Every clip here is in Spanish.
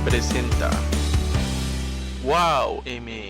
presenta WowMX.tv.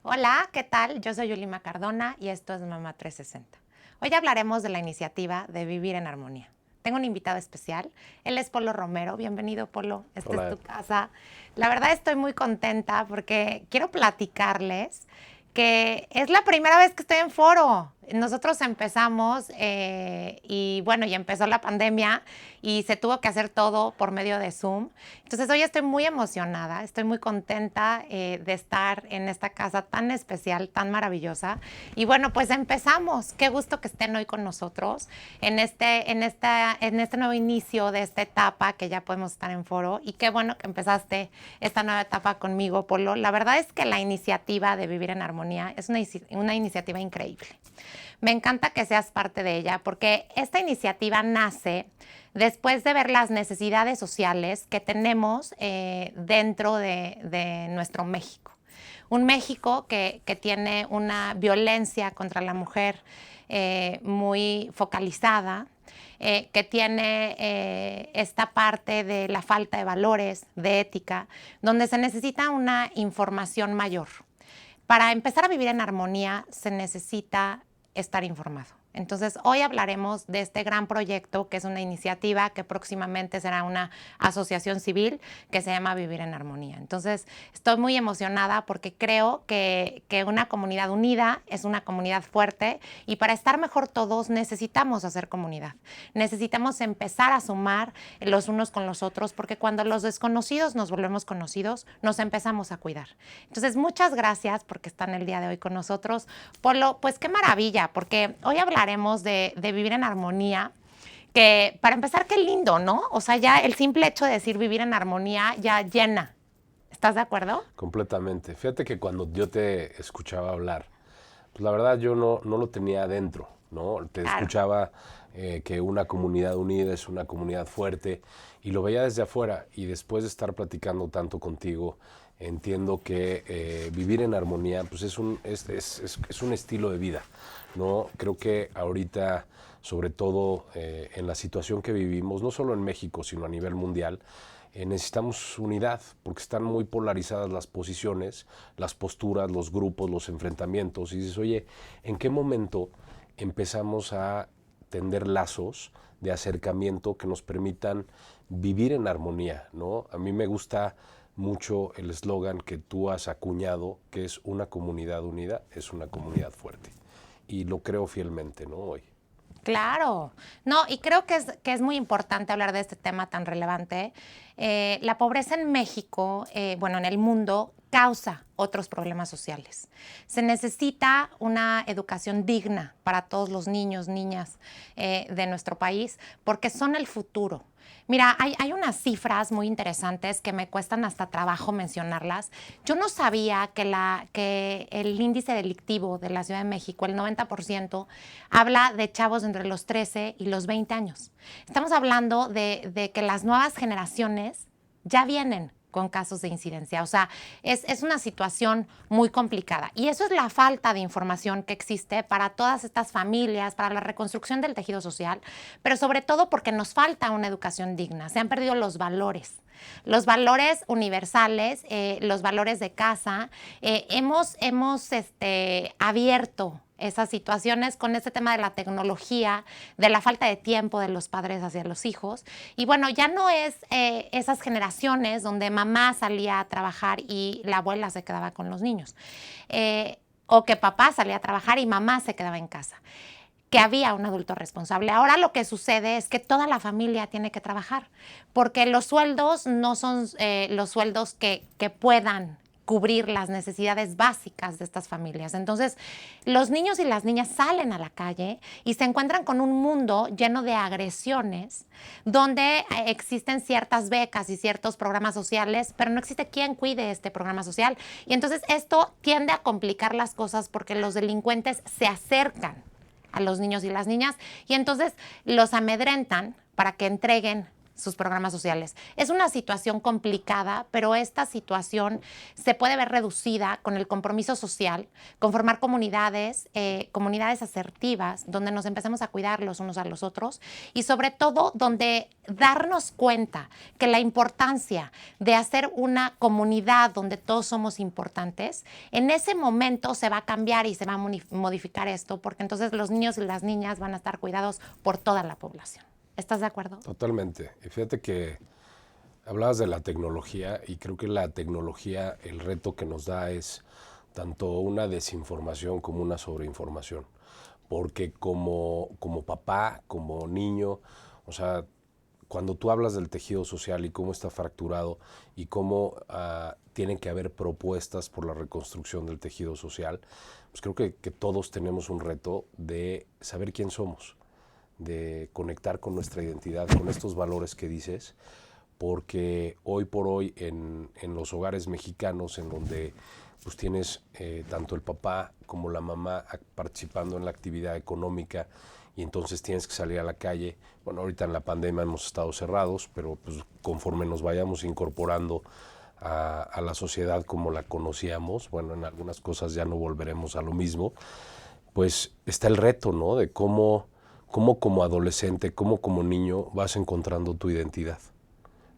Hola, ¿qué tal? Yo soy Yulima Cardona y esto es Mamá 360. Hoy hablaremos de la iniciativa de Vivir en Armonía. Tengo un invitado especial, él es Polo Romero. Bienvenido, Polo, esta Hola. es tu casa. La verdad estoy muy contenta porque quiero platicarles que es la primera vez que estoy en foro. Nosotros empezamos y bueno, ya empezó la pandemia y se tuvo que hacer todo por medio de Zoom. Entonces hoy estoy muy emocionada, estoy muy contenta de estar en esta casa tan especial, tan maravillosa. Y bueno, pues empezamos. Qué gusto que estén hoy con nosotros en este nuevo inicio de esta etapa que ya podemos estar en foro. Y qué bueno que empezaste esta nueva etapa conmigo, Polo. La verdad es que la iniciativa de Vivir en Armonía es una iniciativa increíble. Me encanta que seas parte de ella porque esta iniciativa nace después de ver las necesidades sociales que tenemos dentro de nuestro México. Un México que tiene una violencia contra la mujer muy focalizada, que tiene esta parte de la falta de valores, de ética, donde se necesita una información mayor. Para empezar a vivir en armonía se necesita estar informado. Entonces, hoy hablaremos de este gran proyecto que es una iniciativa que próximamente será una asociación civil que se llama Vivir en Armonía. Entonces, estoy muy emocionada porque creo que una comunidad unida es una comunidad fuerte y para estar mejor todos necesitamos hacer comunidad. Necesitamos empezar a sumar los unos con los otros porque cuando los desconocidos nos volvemos conocidos, nos empezamos a cuidar. Entonces, muchas gracias porque están el día de hoy con nosotros. Polo, pues qué maravilla, porque hoy hablaremos de vivir en armonía, que para empezar, qué lindo, ¿no? O sea, ya el simple hecho de decir vivir en armonía ya llena. ¿Estás de acuerdo? Completamente. Fíjate que cuando yo te escuchaba hablar, pues la verdad yo no lo tenía adentro, ¿no? Te Claro. escuchaba que una comunidad unida es una comunidad fuerte y lo veía desde afuera y después de estar platicando tanto contigo, entiendo que vivir en armonía pues es un estilo de vida, ¿no? Creo que ahorita, sobre todo en la situación que vivimos, no solo en México, sino a nivel mundial, necesitamos unidad, porque están muy polarizadas las posiciones, las posturas, los grupos, los enfrentamientos. Y dices, oye, ¿en qué momento empezamos a tender lazos de acercamiento que nos permitan vivir en armonía, ¿no? A mí me gusta mucho el eslogan que tú has acuñado, que es una comunidad unida, es una comunidad fuerte. Y lo creo fielmente, ¿no? Hoy. Claro. No, y creo que es muy importante hablar de este tema tan relevante. La pobreza en México, bueno, en el mundo, causa otros problemas sociales. Se necesita una educación digna para todos los niños, niñas de nuestro país, porque son el futuro. Mira, hay unas cifras muy interesantes que me cuestan hasta trabajo mencionarlas. Yo no sabía que el índice delictivo de la Ciudad de México, el 90%, habla de chavos entre los 13 y los 20 años. Estamos hablando de que las nuevas generaciones ya vienen con casos de incidencia. O sea, es una situación muy complicada. Y eso es la falta de información que existe para todas estas familias, para la reconstrucción del tejido social, pero sobre todo porque nos falta una educación digna. Se han perdido los valores universales, los valores de casa. Hemos abierto esas situaciones con este tema de la tecnología, de la falta de tiempo de los padres hacia los hijos. Y bueno, ya no es esas generaciones donde mamá salía a trabajar y la abuela se quedaba con los niños. O que papá salía a trabajar y mamá se quedaba en casa. Que había un adulto responsable. Ahora lo que sucede es que toda la familia tiene que trabajar, porque los sueldos no son los sueldos que puedan cubrir las necesidades básicas de estas familias. Entonces, los niños y las niñas salen a la calle y se encuentran con un mundo lleno de agresiones, donde existen ciertas becas y ciertos programas sociales, pero no existe quien cuide este programa social. Y entonces esto tiende a complicar las cosas porque los delincuentes se acercan a los niños y las niñas y entonces los amedrentan para que entreguen sus programas sociales. Es una situación complicada, pero esta situación se puede ver reducida con el compromiso social, con formar comunidades asertivas, donde nos empecemos a cuidar los unos a los otros y sobre todo donde darnos cuenta que la importancia de hacer una comunidad donde todos somos importantes, en ese momento se va a cambiar y se va a modificar esto, porque entonces los niños y las niñas van a estar cuidados por toda la población. ¿Estás de acuerdo? Totalmente. Y fíjate que hablabas de la tecnología y creo que la tecnología, el reto que nos da es tanto una desinformación como una sobreinformación. Porque como papá, como niño, o sea, cuando tú hablas del tejido social y cómo está fracturado y cómo tienen que haber propuestas por la reconstrucción del tejido social, pues creo que todos tenemos un reto de saber quién somos, de conectar con nuestra identidad, con estos valores que dices, porque hoy por hoy en los hogares mexicanos, en donde pues tienes tanto el papá como la mamá participando en la actividad económica y entonces tienes que salir a la calle. Bueno, ahorita en la pandemia hemos estado cerrados, pero pues conforme nos vayamos incorporando a la sociedad como la conocíamos, bueno, en algunas cosas ya no volveremos a lo mismo, pues está el reto, ¿no? De cómo como adolescente, cómo como niño vas encontrando tu identidad,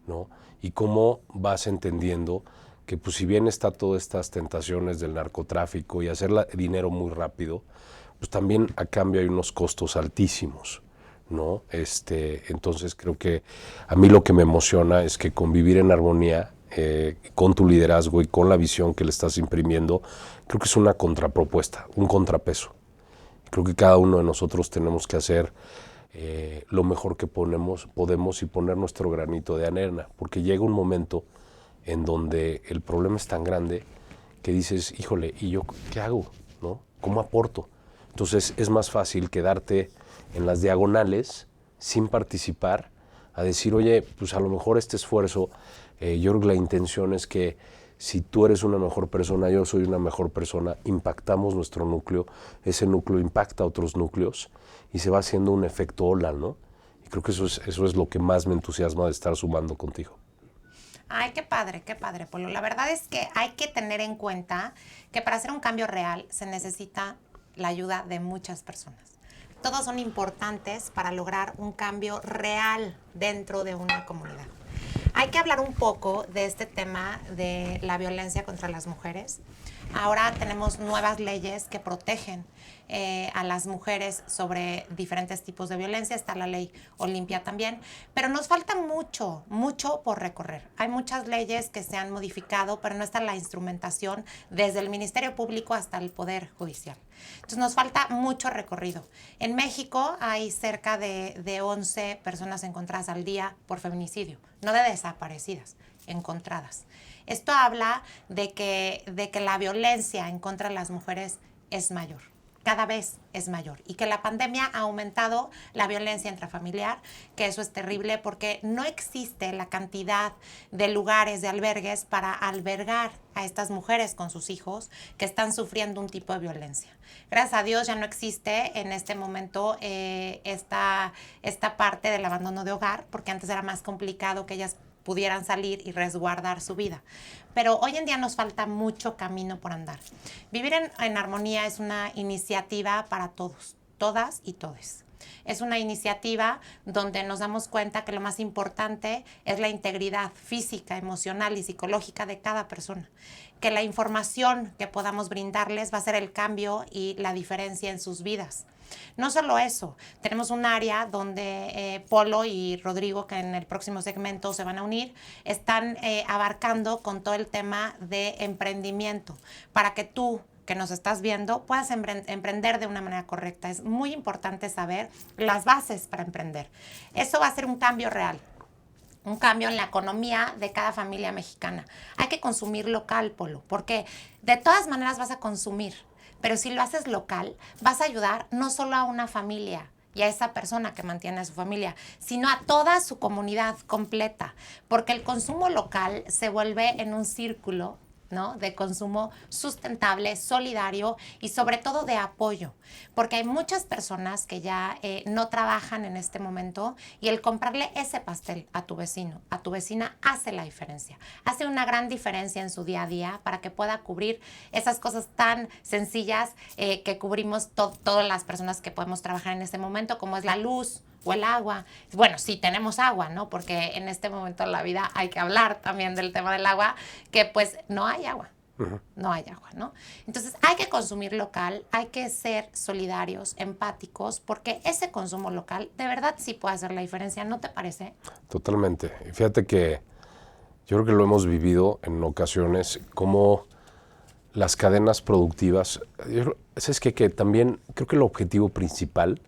¿no? Y cómo vas entendiendo que pues si bien está todas estas tentaciones del narcotráfico y hacer dinero muy rápido, pues también a cambio hay unos costos altísimos, ¿no? Entonces creo que a mí lo que me emociona es que convivir en armonía con tu liderazgo y con la visión que le estás imprimiendo, creo que es una contrapropuesta, un contrapeso. Creo que cada uno de nosotros tenemos que hacer lo mejor que podemos y poner nuestro granito de arena, porque llega un momento en donde el problema es tan grande que dices, híjole, ¿y yo qué hago? ¿No? ¿Cómo aporto? Entonces es más fácil quedarte en las diagonales sin participar, a decir, oye, pues a lo mejor este esfuerzo, yo creo que la intención es que si tú eres una mejor persona, yo soy una mejor persona, impactamos nuestro núcleo, ese núcleo impacta a otros núcleos y se va haciendo un efecto ola, ¿no? Y creo que eso es lo que más me entusiasma de estar sumando contigo. Ay, qué padre, Polo. La verdad es que hay que tener en cuenta que para hacer un cambio real se necesita la ayuda de muchas personas. Todos son importantes para lograr un cambio real dentro de una comunidad. Hay que hablar un poco de este tema de la violencia contra las mujeres. Ahora tenemos nuevas leyes que protegen a las mujeres sobre diferentes tipos de violencia. Está la ley Olimpia también, pero nos falta mucho por recorrer. Hay muchas leyes que se han modificado, pero no está la instrumentación desde el Ministerio Público hasta el Poder Judicial. Entonces nos falta mucho recorrido. En México hay cerca de 11 personas encontradas al día por feminicidio, no de desaparecidas, encontradas. Esto habla de que la violencia en contra de las mujeres es mayor. cada vez es mayor y que la pandemia ha aumentado la violencia intrafamiliar, que eso es terrible porque no existe la cantidad de lugares, de albergues para albergar a estas mujeres con sus hijos que están sufriendo un tipo de violencia. Gracias a Dios ya no existe en este momento esta parte del abandono de hogar, porque antes era más complicado que ellas pudieran salir y resguardar su vida. Pero hoy en día nos falta mucho camino por andar. Vivir en armonía es una iniciativa para todos, todas y todes. Es una iniciativa donde nos damos cuenta que lo más importante es la integridad física, emocional y psicológica de cada persona. Que la información que podamos brindarles va a ser el cambio y la diferencia en sus vidas. No solo eso, tenemos un área donde Polo y Rodrigo, que en el próximo segmento se van a unir, están abarcando con todo el tema de emprendimiento para que tú, que nos estás viendo, puedas emprender de una manera correcta. Es muy importante saber las bases para emprender. Eso va a ser un cambio real. Un cambio en la economía de cada familia mexicana. Hay que consumir local, Polo, porque de todas maneras vas a consumir. Pero si lo haces local, vas a ayudar no solo a una familia y a esa persona que mantiene a su familia, sino a toda su comunidad completa. Porque el consumo local se vuelve en un círculo, ¿no?, de consumo sustentable, solidario y sobre todo de apoyo. Porque hay muchas personas que ya no trabajan en este momento y el comprarle ese pastel a tu vecino, a tu vecina, hace la diferencia. Hace una gran diferencia en su día a día para que pueda cubrir esas cosas tan sencillas que cubrimos todas las personas que podemos trabajar en este momento, como es la luz o el agua. Bueno, sí tenemos agua, ¿no? Porque en este momento de la vida hay que hablar también del tema del agua, que pues no hay agua. No hay agua, ¿no? Entonces hay que consumir local, hay que ser solidarios, empáticos, porque ese consumo local de verdad sí puede hacer la diferencia, ¿no te parece? Totalmente. Y fíjate que yo creo que lo hemos vivido en ocasiones como las cadenas productivas. Es que también creo que el objetivo principal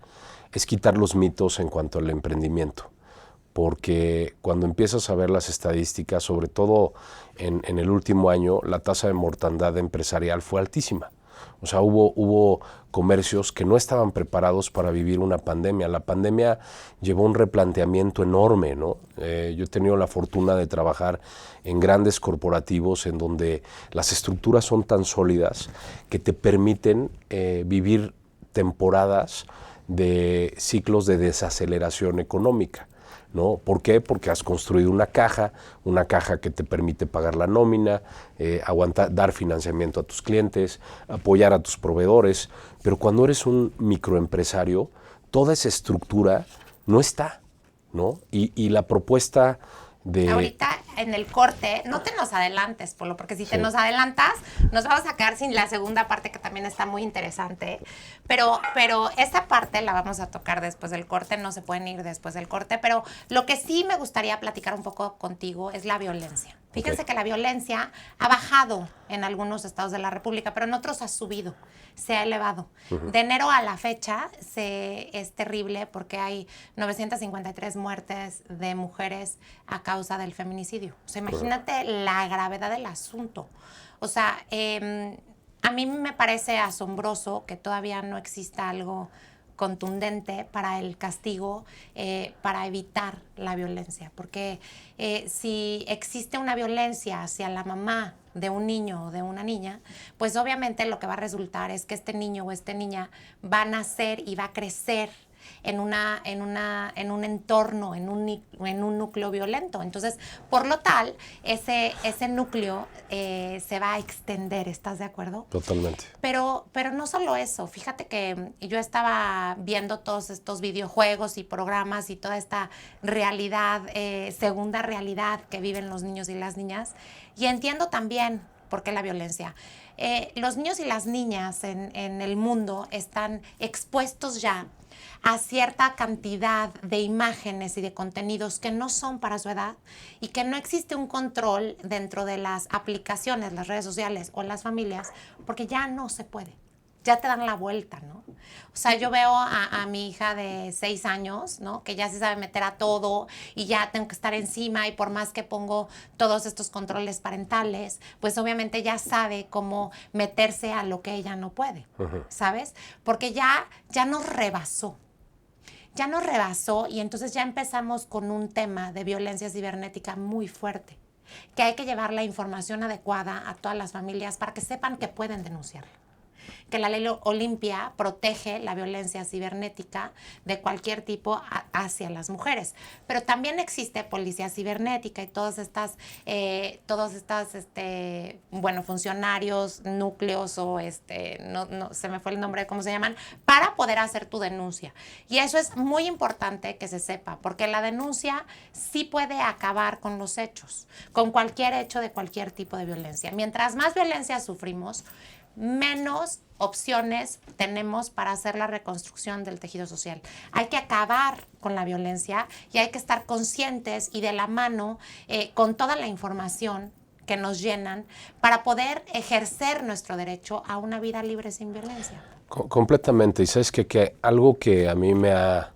es quitar los mitos en cuanto al emprendimiento, porque cuando empiezas a ver las estadísticas, sobre todo en el último año, la tasa de mortandad empresarial fue altísima. O sea, hubo comercios que no estaban preparados para vivir una pandemia. La pandemia llevó un replanteamiento enorme, ¿no? Yo he tenido la fortuna de trabajar en grandes corporativos en donde las estructuras son tan sólidas que te permiten vivir temporadas de ciclos de desaceleración económica, ¿no? ¿Por qué? Porque has construido una caja que te permite pagar la nómina, dar financiamiento a tus clientes, apoyar a tus proveedores, pero cuando eres un microempresario, toda esa estructura no está, ¿no? Y la propuesta de... Ahorita en el corte, no te nos adelantes, Polo, porque si te nos adelantas, nos vamos a quedar sin la segunda parte que también está muy interesante. Pero esa parte la vamos a tocar después del corte, no se pueden ir después del corte. Pero lo que sí me gustaría platicar un poco contigo es la violencia. Fíjense que la violencia ha bajado en algunos estados de la República, pero en otros ha subido, se ha elevado. De enero a la fecha es terrible porque hay 953 muertes de mujeres a causa del feminicidio. O sea, imagínate la gravedad del asunto. O sea, a mí me parece asombroso que todavía no exista algo contundente para el castigo, para evitar la violencia. Porque si existe una violencia hacia la mamá de un niño o de una niña, pues obviamente lo que va a resultar es que este niño o esta niña va a nacer y va a crecer en un entorno, en un núcleo violento. Entonces, por lo tal, ese núcleo se va a extender, ¿estás de acuerdo? Totalmente. Pero no solo eso, fíjate que yo estaba viendo todos estos videojuegos y programas y toda esta realidad, segunda realidad que viven los niños y las niñas, y entiendo también por qué la violencia. Los niños y las niñas en el mundo están expuestos ya a cierta cantidad de imágenes y de contenidos que no son para su edad y que no existe un control dentro de las aplicaciones, las redes sociales o las familias, porque ya no se puede. ya te dan la vuelta, ¿no? O sea, yo veo a mi hija de 6 años, ¿no? Que ya se sabe meter a todo y ya tengo que estar encima y por más que pongo todos estos controles parentales, pues obviamente ya sabe cómo meterse a lo que ella no puede, ¿sabes? Porque ya nos rebasó. Ya nos rebasó y entonces ya empezamos con un tema de violencia cibernética muy fuerte, que hay que llevar la información adecuada a todas las familias para que sepan que pueden denunciarlo. Que la ley Olimpia protege la violencia cibernética de cualquier tipo hacia las mujeres. Pero también existe policía cibernética y todos estas funcionarios, núcleos o no se me fue el nombre de cómo se llaman, para poder hacer tu denuncia. Y eso es muy importante que se sepa, porque la denuncia sí puede acabar con los hechos, con cualquier hecho de cualquier tipo de violencia. Mientras más violencia sufrimos, menos opciones tenemos para hacer la reconstrucción del tejido social. Hay que acabar con la violencia y hay que estar conscientes y de la mano con toda la información que nos llenan para poder ejercer nuestro derecho a una vida libre sin violencia. Completamente. Y sabes que algo que a mí me ha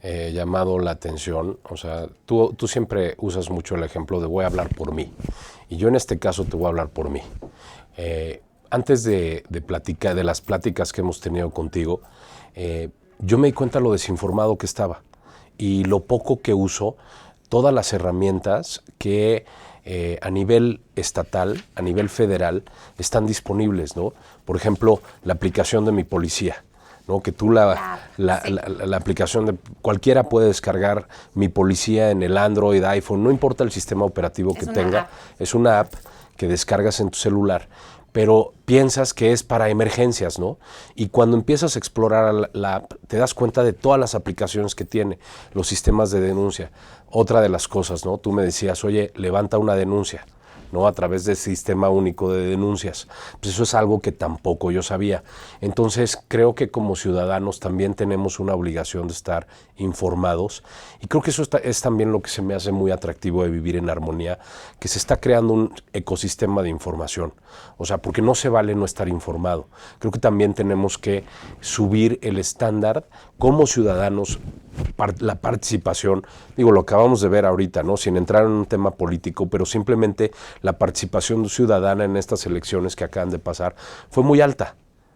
llamado la atención, o sea, tú siempre usas mucho el ejemplo de voy a hablar por mí. Y yo en este caso te voy a hablar por mí. Antes de platicar, de las pláticas que hemos tenido contigo, yo me di cuenta lo desinformado que estaba y lo poco que uso todas las herramientas que a nivel estatal, a nivel federal, están disponibles, ¿no? Por ejemplo, la aplicación de Mi Policía, ¿no? Que tú la aplicación de cualquiera puede descargar Mi Policía en el Android, iPhone, no importa el sistema operativo que tenga, es una app que descargas en tu celular, pero piensas que es para emergencias, ¿no? Y cuando empiezas a explorar la app, te das cuenta de todas las aplicaciones que tiene, los sistemas de denuncia. Otra de las cosas, ¿no? Tú me decías, oye, levanta una denuncia, ¿no? A través del sistema único de denuncias. Pues eso es algo que tampoco yo sabía. Entonces, creo que como ciudadanos también tenemos una obligación de estar informados y creo que eso es también lo que se me hace muy atractivo de vivir en armonía, que se está creando un ecosistema de información. O sea, porque no se vale no estar informado. Creo que también tenemos que subir el estándar como ciudadanos, la participación, digo, lo acabamos de ver ahorita, ¿no? Sin entrar en un tema político, pero simplemente la participación ciudadana en estas elecciones que acaban de pasar fue muy alta.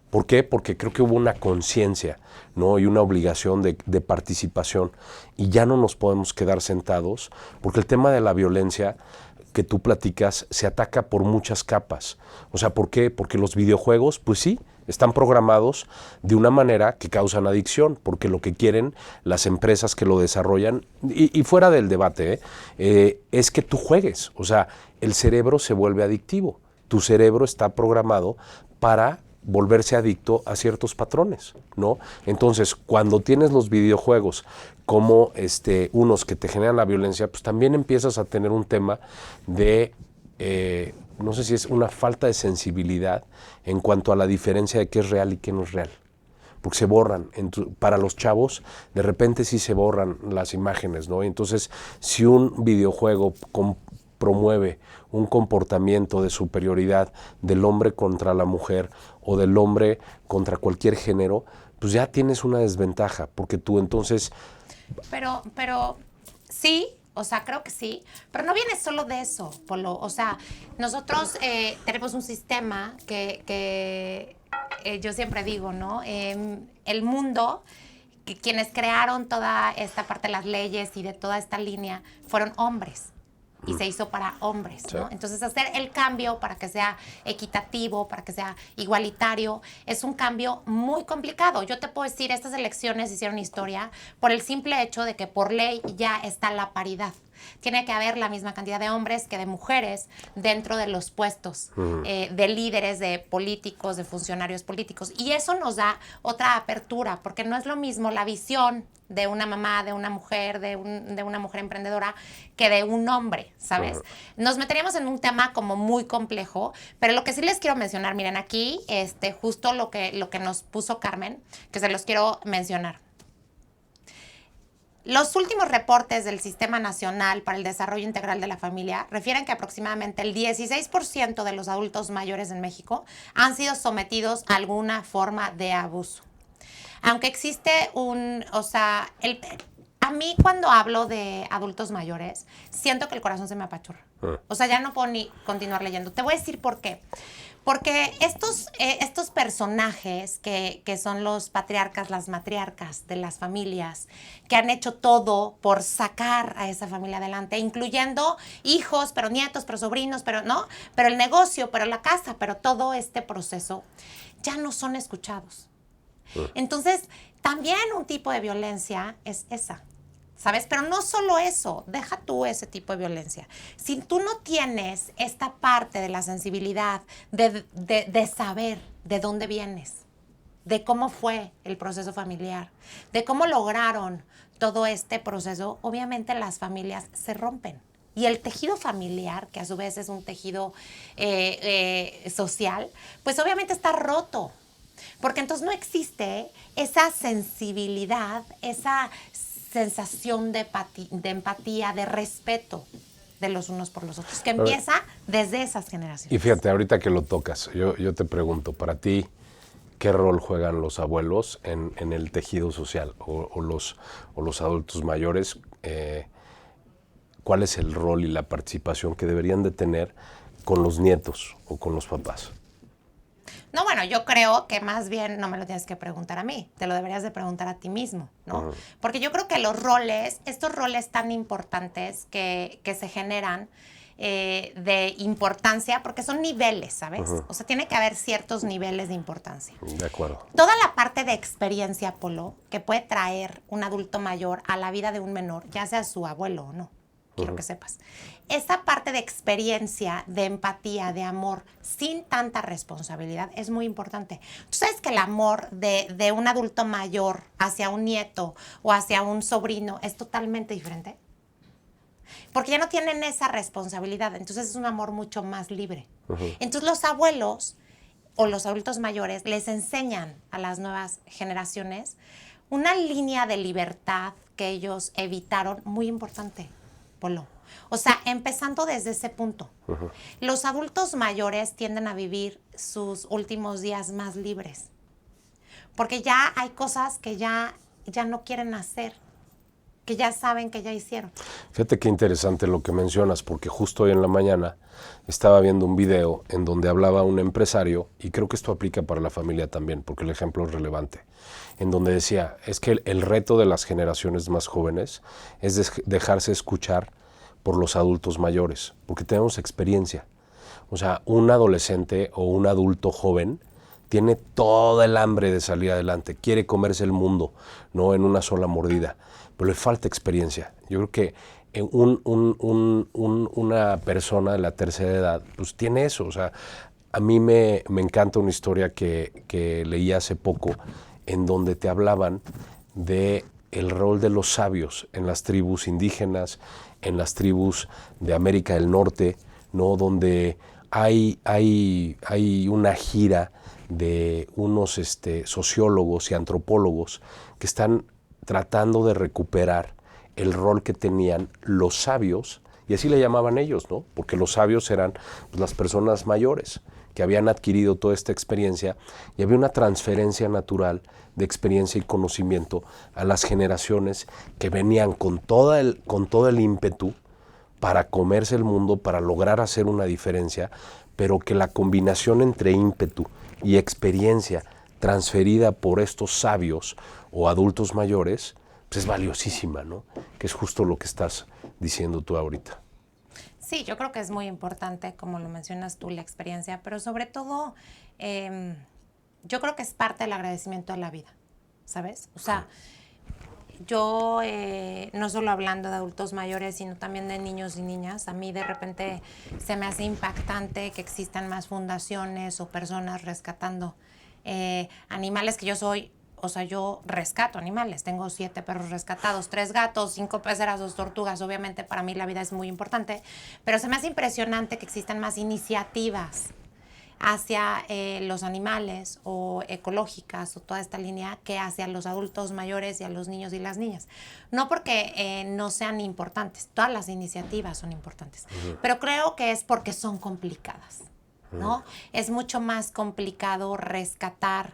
¿Por qué? Porque creo que hubo una conciencia, ¿no? Y una obligación de participación. Y ya no nos podemos quedar sentados, porque el tema de la violencia que tú platicas se ataca por muchas capas. O sea, ¿por qué? Porque los videojuegos, pues sí, están programados de una manera que causan adicción, porque lo que quieren las empresas que lo desarrollan, y fuera del debate, es que tú juegues. O sea, el cerebro se vuelve adictivo. Tu cerebro está programado para volverse adicto a ciertos patrones, ¿no? Entonces, cuando tienes los videojuegos como unos que te generan la violencia, pues también empiezas a tener un tema de, no sé si es una falta de sensibilidad en cuanto a la diferencia de qué es real y qué no es real. Porque se borran, para los chavos, de repente sí se borran las imágenes, ¿no? Entonces, si un videojuego promueve un comportamiento de superioridad del hombre contra la mujer o del hombre contra cualquier género, pues ya tienes una desventaja, porque tú entonces... Pero sí, o sea, creo que sí, pero no viene solo de eso, Polo. O sea, nosotros tenemos un sistema que yo siempre digo, ¿no? El mundo, quienes crearon toda esta parte de las leyes y de toda esta línea, fueron hombres. Y se hizo para hombres, ¿no? Sí. Entonces, hacer el cambio para que sea equitativo, para que sea igualitario, es un cambio muy complicado. Yo te puedo decir, estas elecciones hicieron historia por el simple hecho de que por ley ya está la paridad. Tiene que haber la misma cantidad de hombres que de mujeres dentro de los puestos de líderes, de políticos, de funcionarios políticos. Y eso nos da otra apertura, porque no es lo mismo la visión de una mamá, de una mujer, de una mujer emprendedora, que de un hombre, ¿sabes? Nos meteríamos en un tema como muy complejo, pero lo que sí les quiero mencionar, miren, aquí justo lo que nos puso Carmen, que se los quiero mencionar. Los últimos reportes del Sistema Nacional para el Desarrollo Integral de la Familia refieren que aproximadamente el 16% de los adultos mayores en México han sido sometidos a alguna forma de abuso. Aunque existe a mí cuando hablo de adultos mayores, siento que el corazón se me apachurra. O sea, ya no puedo ni continuar leyendo. Te voy a decir por qué. Porque estos personajes que son los patriarcas, las matriarcas de las familias, que han hecho todo por sacar a esa familia adelante, incluyendo hijos, pero nietos, pero sobrinos, pero no, pero el negocio, pero la casa, pero todo este proceso, ya no son escuchados. Entonces, también un tipo de violencia es esa. ¿Sabes? Pero no solo eso, deja tú ese tipo de violencia. Si tú no tienes esta parte de la sensibilidad, de saber de dónde vienes, de cómo fue el proceso familiar, de cómo lograron todo este proceso, obviamente las familias se rompen. Y el tejido familiar, que a su vez es un tejido social, pues obviamente está roto. Porque entonces no existe esa sensibilidad, esa sensación de empatía, de respeto de los unos por los otros, que empieza desde esas generaciones. Y fíjate, ahorita que lo tocas, yo te pregunto, para ti, ¿qué rol juegan los abuelos en el tejido social o los adultos mayores? ¿Cuál es el rol y la participación que deberían de tener con los nietos o con los papás? No, bueno, yo creo que más bien no me lo tienes que preguntar a mí, te lo deberías de preguntar a ti mismo, ¿no? Porque yo creo que estos roles tan importantes que se generan de importancia, porque son niveles, ¿sabes? O sea, tiene que haber ciertos niveles de importancia. De acuerdo. Toda la parte de experiencia, Polo, que puede traer un adulto mayor a la vida de un menor, ya sea su abuelo o no. Quiero que sepas. Esa parte de experiencia, de empatía, de amor, sin tanta responsabilidad, es muy importante. Tú sabes que el amor de un adulto mayor hacia un nieto o hacia un sobrino es totalmente diferente. Porque ya no tienen esa responsabilidad. Entonces es un amor mucho más libre. Entonces los abuelos o los adultos mayores les enseñan a las nuevas generaciones una línea de libertad que ellos evitaron muy importante. Polo. O sea, empezando desde ese punto. Los adultos mayores tienden a vivir sus últimos días más libres. Porque ya hay cosas que ya no quieren hacer, que ya saben que ya hicieron. Fíjate qué interesante lo que mencionas, porque justo hoy en la mañana estaba viendo un video en donde hablaba un empresario, y creo que esto aplica para la familia también, porque el ejemplo es relevante, en donde decía, es que el reto de las generaciones más jóvenes es dejarse escuchar por los adultos mayores, porque tenemos experiencia. O sea, un adolescente o un adulto joven tiene toda el hambre de salir adelante, quiere comerse el mundo, no en una sola mordida, pero le falta experiencia. Yo creo que una persona de la tercera edad, pues tiene eso. O sea, a mí me encanta una historia que leí hace poco, en donde te hablaban de el rol de los sabios en las tribus indígenas, en las tribus de América del Norte, ¿no? Donde hay una gira de unos sociólogos y antropólogos que están tratando de recuperar el rol que tenían los sabios, y así le llamaban ellos, ¿no? Porque los sabios eran pues, las personas mayores que habían adquirido toda esta experiencia, y había una transferencia natural de experiencia y conocimiento a las generaciones que venían con todo el ímpetu para comerse el mundo, para lograr hacer una diferencia, pero que la combinación entre ímpetu y experiencia transferida por estos sabios o adultos mayores, pues es valiosísima, ¿no? Que es justo lo que estás diciendo tú ahorita. Sí, yo creo que es muy importante, como lo mencionas tú, la experiencia, pero sobre todo, yo creo que es parte del agradecimiento a la vida, ¿sabes? O sea, yo no solo hablando de adultos mayores, sino también de niños y niñas, a mí de repente se me hace impactante que existan más fundaciones o personas rescatando animales que yo soy. O sea, yo rescato animales. Tengo 7 perros rescatados, 3 gatos, 5 peceras, 2 tortugas. Obviamente para mí la vida es muy importante, pero se me hace impresionante que existan más iniciativas hacia los animales o ecológicas o toda esta línea que hacia los adultos mayores y a los niños y las niñas. No porque no sean importantes, todas las iniciativas son importantes, pero creo que es porque son complicadas, ¿no? Es mucho más complicado rescatar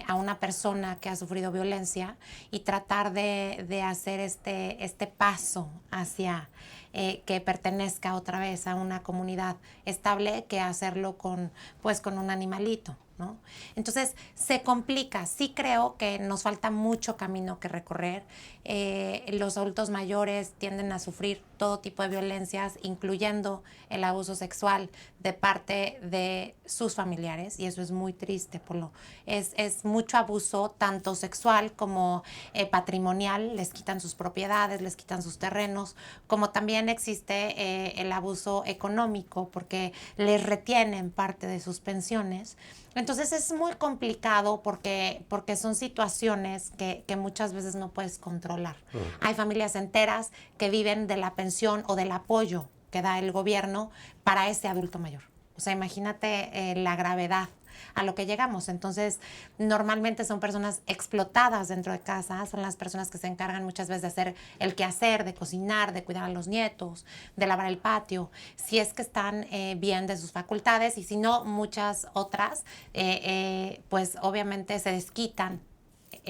a una persona que ha sufrido violencia y tratar de hacer este paso hacia que pertenezca otra vez a una comunidad estable que hacerlo con un animalito, ¿no? Entonces se complica. Sí creo que nos falta mucho camino que recorrer. Los adultos mayores tienden a sufrir todo tipo de violencias, incluyendo el abuso sexual de parte de sus familiares, y eso es muy triste. Es mucho abuso, tanto sexual como patrimonial. Les quitan sus propiedades, les quitan sus terrenos, como también existe el abuso económico, porque les retienen parte de sus pensiones. Entonces es muy complicado porque son situaciones que muchas veces no puedes controlar. Hay familias enteras que viven de la pensión o del apoyo que da el gobierno para ese adulto mayor. O sea, imagínate la gravedad a lo que llegamos. Entonces, normalmente son personas explotadas dentro de casa, son las personas que se encargan muchas veces de hacer el quehacer, de cocinar, de cuidar a los nietos, de lavar el patio, si es que están bien de sus facultades, y si no, muchas otras, pues obviamente se desquitan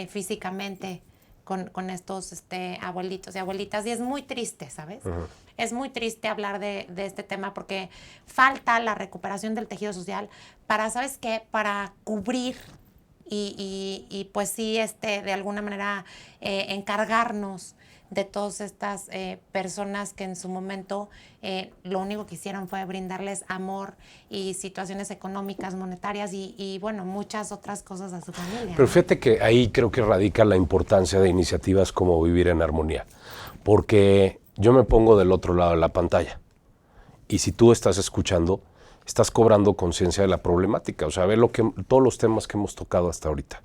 físicamente con estos abuelitos y abuelitas, y es muy triste, ¿sabes? Es muy triste hablar de este tema porque falta la recuperación del tejido social para, ¿sabes qué? Para cubrir y pues sí, de alguna manera encargarnos de todas estas personas que en su momento lo único que hicieron fue brindarles amor y situaciones económicas, monetarias y bueno, muchas otras cosas a su familia. Pero fíjate que ahí creo que radica la importancia de iniciativas como Vivir en Armonía, porque yo me pongo del otro lado de la pantalla y si tú estás escuchando, estás cobrando conciencia de la problemática, o sea, ve todos los temas que hemos tocado hasta ahorita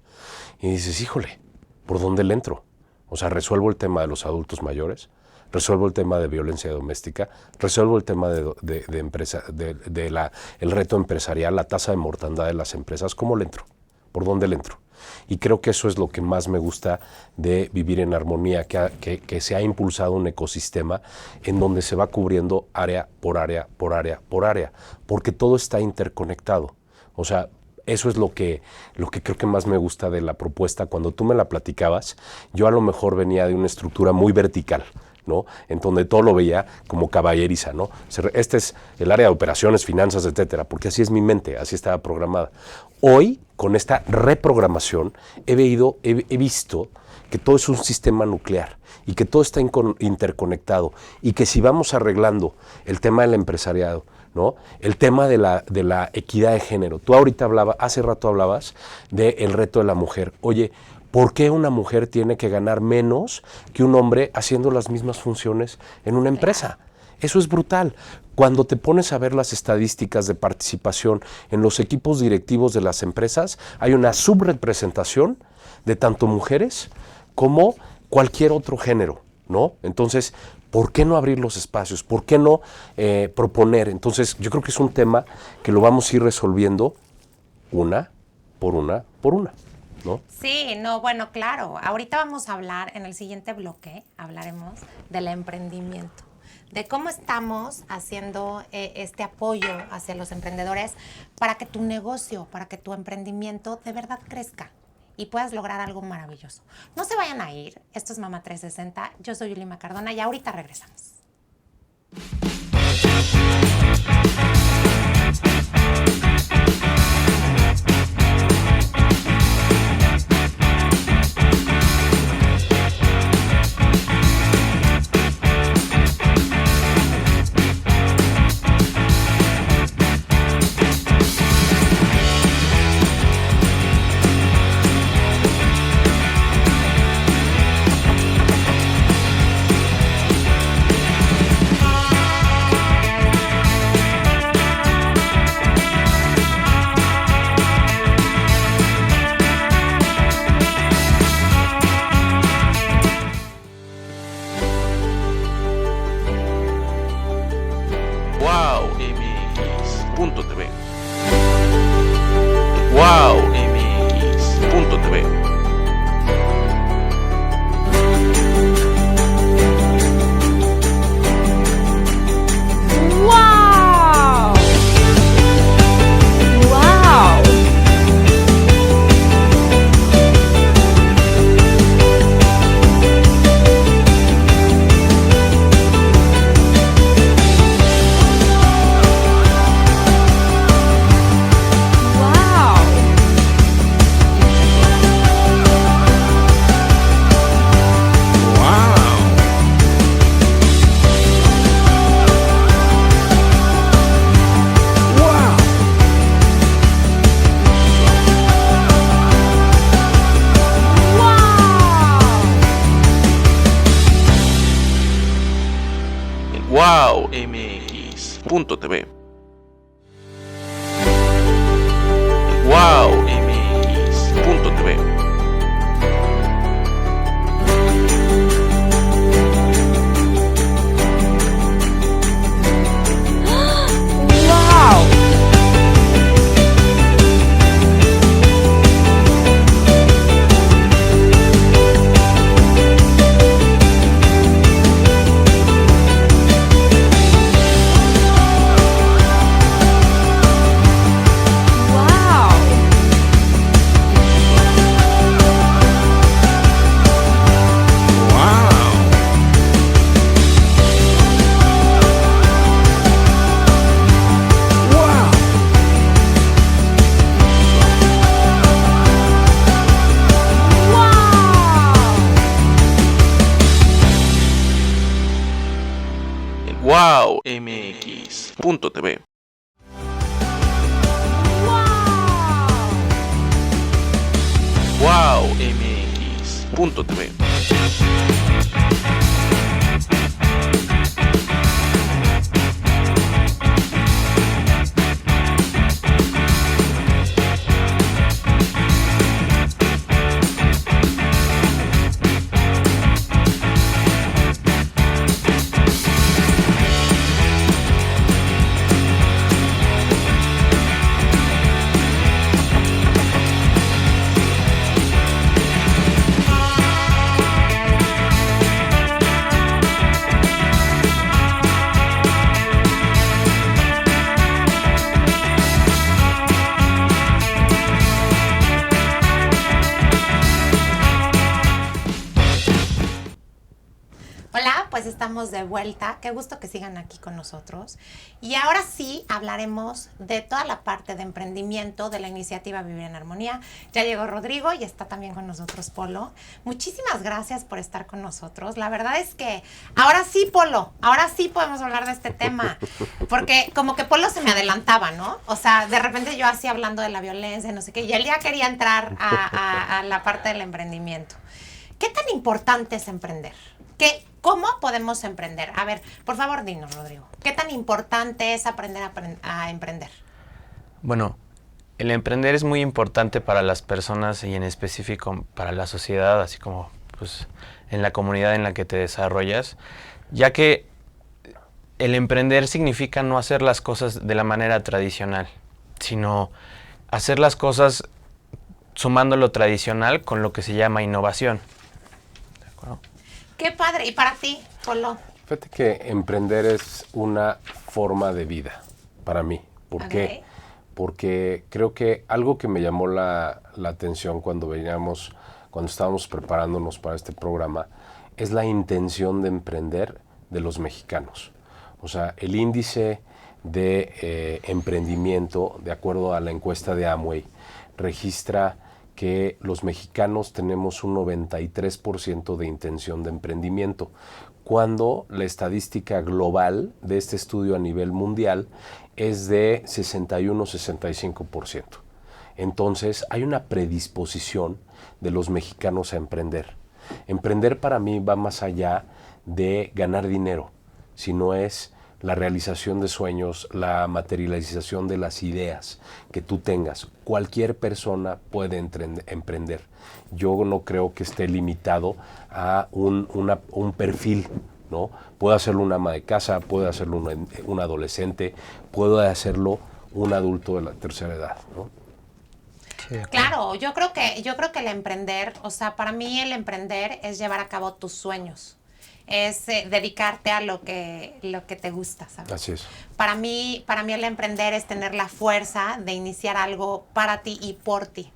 y dices, híjole, ¿por dónde le entro? O sea, resuelvo el tema de los adultos mayores, resuelvo el tema de violencia doméstica, resuelvo el tema el reto empresarial, la tasa de mortandad de las empresas. ¿Cómo le entro? ¿Por dónde le entro? Y creo que eso es lo que más me gusta de Vivir en Armonía, que se ha impulsado un ecosistema en donde se va cubriendo área por área, por área, por área, porque todo está interconectado. O sea, eso es lo que creo que más me gusta de la propuesta. Cuando tú me la platicabas, yo a lo mejor venía de una estructura muy vertical, ¿no? En donde todo lo veía como caballeriza, ¿no? Este es el área de operaciones, finanzas, etcétera, porque así es mi mente, así estaba programada. Hoy, con esta reprogramación, he visto que todo es un sistema nuclear y que todo está interconectado y que si vamos arreglando el tema del empresariado, ¿no? El tema de la equidad de género. Tú hace rato hablabas del reto de la mujer. Oye, ¿por qué una mujer tiene que ganar menos que un hombre haciendo las mismas funciones en una empresa? Eso es brutal. Cuando te pones a ver las estadísticas de participación en los equipos directivos de las empresas, hay una subrepresentación de tanto mujeres como cualquier otro género, ¿no? Entonces, ¿por qué no abrir los espacios? ¿Por qué no proponer? Entonces, yo creo que es un tema que lo vamos a ir resolviendo una por una, ¿no? Sí, no, bueno, claro. Ahorita vamos a hablar, en el siguiente bloque, hablaremos del emprendimiento, de cómo estamos haciendo este apoyo hacia los emprendedores para que tu negocio, para que tu emprendimiento de verdad crezca y puedas lograr algo maravilloso. No se vayan a ir. Esto es Mamá 360. Yo soy Yulima Cardona y ahorita regresamos. Punto.tv. ¡Wow! ¡Wow! Wow MX. Punto.tv. Wow MX. Punto.tv. ¡Wow! Wow MX. Punto.tv. Wow MX. Punto.tv. Hola, pues estamos de vuelta. Qué gusto que sigan aquí con nosotros. Y ahora sí hablaremos de toda la parte de emprendimiento de la iniciativa Vivir en Armonía. Ya llegó Rodrigo y está también con nosotros Polo. Muchísimas gracias por estar con nosotros. La verdad es que ahora sí, Polo, ahora sí podemos hablar de este tema. Porque como que Polo se me adelantaba, ¿no? O sea, de repente yo así hablando de la violencia, no sé qué, y él ya quería entrar a la parte del emprendimiento. ¿Qué tan importante es emprender? ¿Cómo podemos emprender? A ver, por favor, dinos, Rodrigo. ¿Qué tan importante es aprender a emprender? Bueno, el emprender es muy importante para las personas y en específico para la sociedad, así como pues, en la comunidad en la que te desarrollas, ya que el emprender significa no hacer las cosas de la manera tradicional, sino hacer las cosas sumando lo tradicional con lo que se llama innovación. ¿De acuerdo? Qué padre. ¿Y para ti, Polo? Fíjate que emprender es una forma de vida para mí. ¿Por qué? Okay. Porque creo que algo que me llamó la atención cuando estábamos preparándonos para este programa, es la intención de emprender de los mexicanos. O sea, el índice de emprendimiento, de acuerdo a la encuesta de Amway, registra que los mexicanos tenemos un 93% de intención de emprendimiento, cuando la estadística global de este estudio a nivel mundial es de 61-65%. Entonces, hay una predisposición de los mexicanos a emprender. Emprender para mí va más allá de ganar dinero, sino es la realización de sueños, la materialización de las ideas que tú tengas. Cualquier persona puede emprender. Yo no creo que esté limitado a un perfil, ¿no? Puede hacerlo una ama de casa, puede hacerlo un adolescente, puede hacerlo un adulto de la tercera edad, ¿no? Sí, de acuerdo. Claro, yo creo que el emprender, o sea, para mí el emprender es llevar a cabo tus sueños, es dedicarte a lo que te gusta, ¿sabes? Así es. Para mí el emprender es tener la fuerza de iniciar algo para ti y por ti.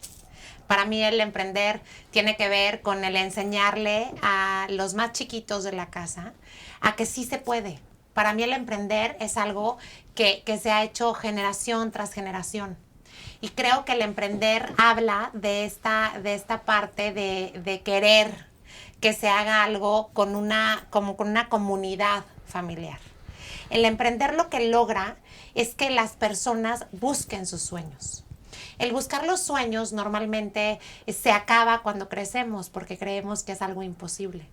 Para mí el emprender tiene que ver con el enseñarle a los más chiquitos de la casa a que sí se puede. Para mí el emprender es algo que se ha hecho generación tras generación. Y creo que el emprender habla de esta parte de querer que se haga algo con una comunidad familiar. El emprender lo que logra es que las personas busquen sus sueños. El buscar los sueños normalmente se acaba cuando crecemos porque creemos que es algo imposible.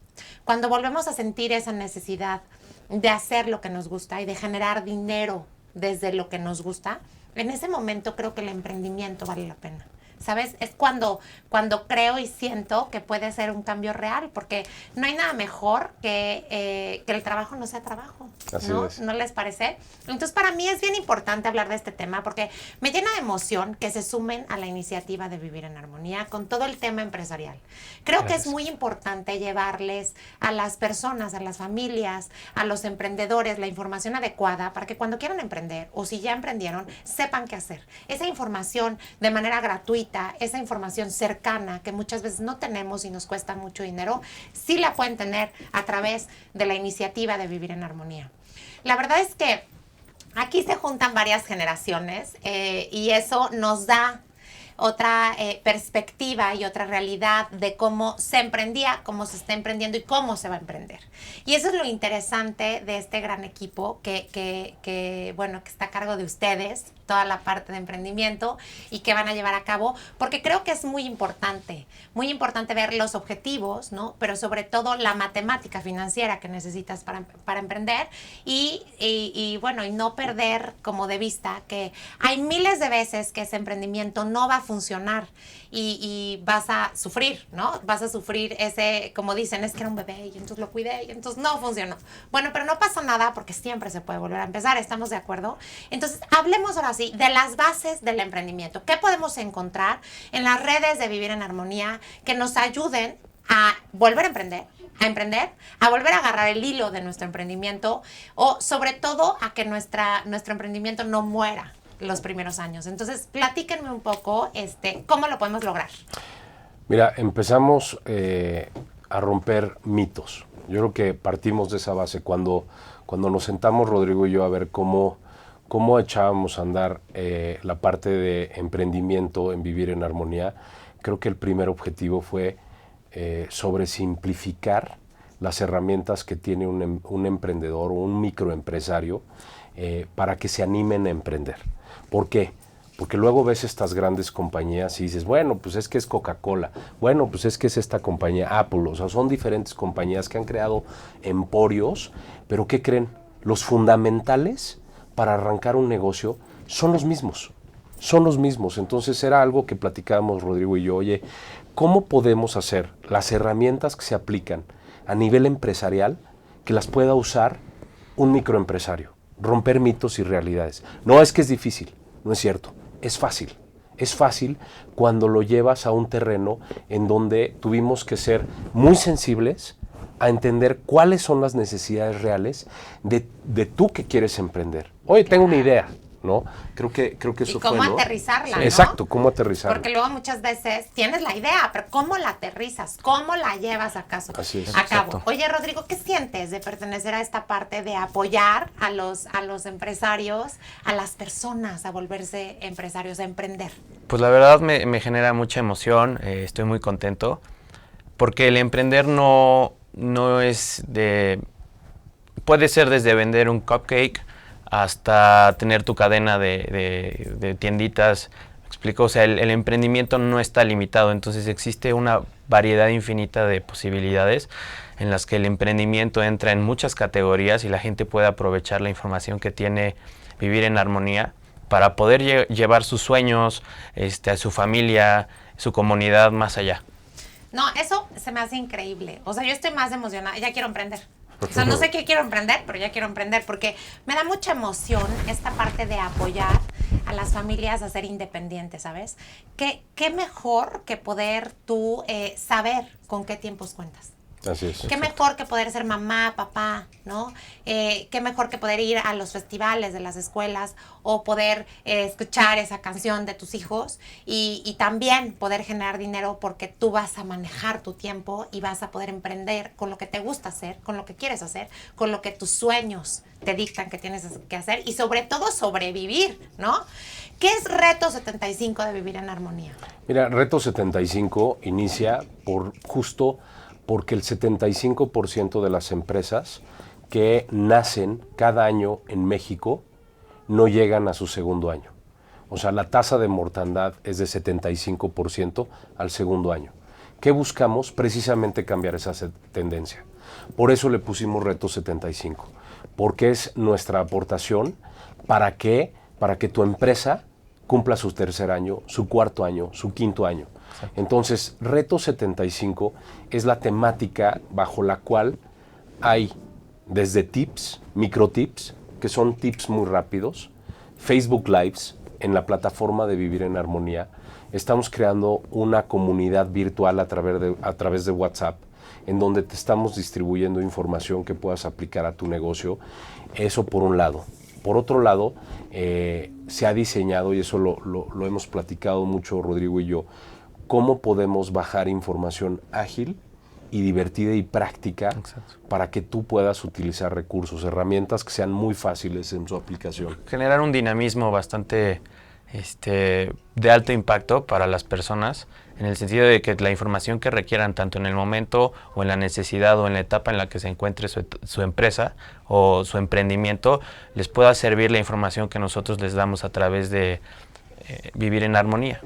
Cuando volvemos a sentir esa necesidad de hacer lo que nos gusta y de generar dinero desde lo que nos gusta, en ese momento creo que el emprendimiento vale la pena. ¿Sabes? Es cuando creo y siento que puede ser un cambio real, porque no hay nada mejor que el trabajo no sea trabajo, Así ¿no? es. ¿No les parece? Entonces, para mí es bien importante hablar de este tema, porque me llena de emoción que se sumen a la iniciativa de Vivir en Armonía con todo el tema empresarial. Creo que es muy importante llevarles a las personas, a las familias, a los emprendedores la información adecuada para que cuando quieran emprender o si ya emprendieron, sepan qué hacer. Esa información de manera gratuita, esa información cercana que muchas veces no tenemos y nos cuesta mucho dinero, sí la pueden tener a través de la iniciativa de Vivir en Armonía. La verdad es que aquí se juntan varias generaciones y eso nos da otra perspectiva y otra realidad de cómo se emprendía, cómo se está emprendiendo y cómo se va a emprender. Y eso es lo interesante de este gran equipo que está a cargo de ustedes, toda la parte de emprendimiento y que van a llevar a cabo, porque creo que es muy importante ver los objetivos, ¿no? Pero sobre todo la matemática financiera que necesitas para emprender y no perder como de vista que hay miles de veces que ese emprendimiento no va a funcionar y vas a sufrir, ¿no? Vas a sufrir ese, como dicen, es que era un bebé y entonces lo cuidé y entonces no funcionó. Bueno, pero no pasa nada porque siempre se puede volver a empezar, ¿estamos de acuerdo? Entonces, hablemos ahora sí de las bases del emprendimiento. ¿Qué podemos encontrar en las redes de Vivir en Armonía que nos ayuden a volver a emprender, a volver a agarrar el hilo de nuestro emprendimiento o sobre todo a que nuestro emprendimiento no muera los primeros años? Entonces, platíquenme un poco cómo lo podemos lograr. Mira, empezamos a romper mitos. Yo creo que partimos de esa base. Cuando nos sentamos, Rodrigo y yo, a ver cómo echábamos a andar la parte de emprendimiento en Vivir en Armonía, creo que el primer objetivo fue sobresimplificar las herramientas que tiene un emprendedor o un microempresario para que se animen a emprender. ¿Por qué? Porque luego ves estas grandes compañías y dices, bueno, pues es que es Coca-Cola, bueno, pues es que es esta compañía Apple, o sea, son diferentes compañías que han creado emporios, pero ¿qué creen? Los fundamentales para arrancar un negocio son los mismos. Entonces era algo que platicábamos Rodrigo y yo, oye, ¿cómo podemos hacer las herramientas que se aplican a nivel empresarial que las pueda usar un microempresario? Romper mitos y realidades. No es que es difícil, no es cierto, es fácil. Es fácil cuando lo llevas a un terreno en donde tuvimos que ser muy sensibles a entender cuáles son las necesidades reales de tú que quieres emprender. Oye, tengo una idea, ¿no? Creo que eso fue, ¿Y cómo ¿no? aterrizarla, ¿no? Exacto, cómo aterrizarla. Porque luego muchas veces tienes la idea, pero ¿cómo la aterrizas? ¿Cómo la llevas a cabo? Así es. A cabo. Exacto. Oye, Rodrigo, ¿qué sientes de pertenecer a esta parte de apoyar a los empresarios, a las personas a volverse empresarios, a emprender? Pues la verdad me genera mucha emoción, estoy muy contento, porque el emprender no es puede ser desde vender un cupcake hasta tener tu cadena de tienditas. ¿Me explico? O sea, el emprendimiento no está limitado, entonces existe una variedad infinita de posibilidades en las que el emprendimiento entra en muchas categorías y la gente puede aprovechar la información que tiene Vivir en Armonía para poder llevar sus sueños, a su familia, su comunidad más allá. No, eso se me hace increíble. O sea, yo estoy más emocionada, ya quiero emprender. O sea, no sé qué quiero emprender, pero ya quiero emprender porque me da mucha emoción esta parte de apoyar a a las familias a ser independientes, ¿sabes? ¿Qué mejor que poder tú saber con qué tiempos cuentas? Así es. Qué mejor que poder ser mamá, papá, ¿no? Qué mejor que poder ir a los festivales de las escuelas o poder escuchar esa canción de tus hijos y también poder generar dinero porque tú vas a manejar tu tiempo y vas a poder emprender con lo que te gusta hacer, con lo que quieres hacer, con lo que tus sueños te dictan que tienes que hacer y sobre todo sobrevivir, ¿no? ¿Qué es Reto 75 de Vivir en Armonía? Mira, Reto 75 inicia porque el 75% de las empresas que nacen cada año en México no llegan a su segundo año. O sea, la tasa de mortandad es de 75% al segundo año. ¿Qué buscamos? Precisamente cambiar esa tendencia. Por eso le pusimos Reto 75, porque es nuestra aportación para que tu empresa cumpla su tercer año, su cuarto año, su quinto año. Entonces, Reto 75 es la temática bajo la cual hay desde tips, microtips, que son tips muy rápidos, Facebook Lives en la plataforma de Vivir en Armonía. Estamos creando una comunidad virtual a través de WhatsApp, en donde te estamos distribuyendo información que puedas aplicar a tu negocio. Eso por un lado. Por otro lado, se ha diseñado, y eso lo hemos platicado mucho Rodrigo y yo, cómo podemos bajar información ágil y divertida y práctica. Exacto. Para que tú puedas utilizar recursos, herramientas que sean muy fáciles en su aplicación. Generar un dinamismo bastante de alto impacto para las personas, en el sentido de que la información que requieran, tanto en el momento o en la necesidad o en la etapa en la que se encuentre su empresa o su emprendimiento, les pueda servir la información que nosotros les damos a través de Vivir en Armonía.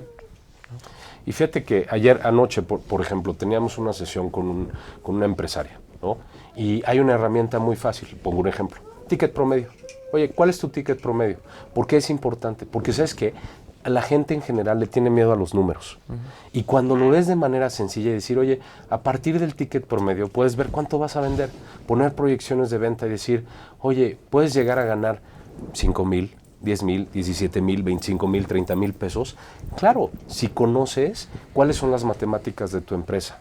Y fíjate que anoche, por ejemplo, teníamos una sesión con una empresaria, ¿no? Y hay una herramienta muy fácil, pongo un ejemplo, ticket promedio. Oye, ¿cuál es tu ticket promedio? ¿Por qué es importante? Porque sabes que la gente en general le tiene miedo a los números. Y cuando lo ves de manera sencilla y decir, oye, a partir del ticket promedio puedes ver cuánto vas a vender, poner proyecciones de venta y decir, oye, puedes llegar a ganar 5,000, 10,000, 17,000, 25,000, 30,000 pesos. Claro, si conoces cuáles son las matemáticas de tu empresa,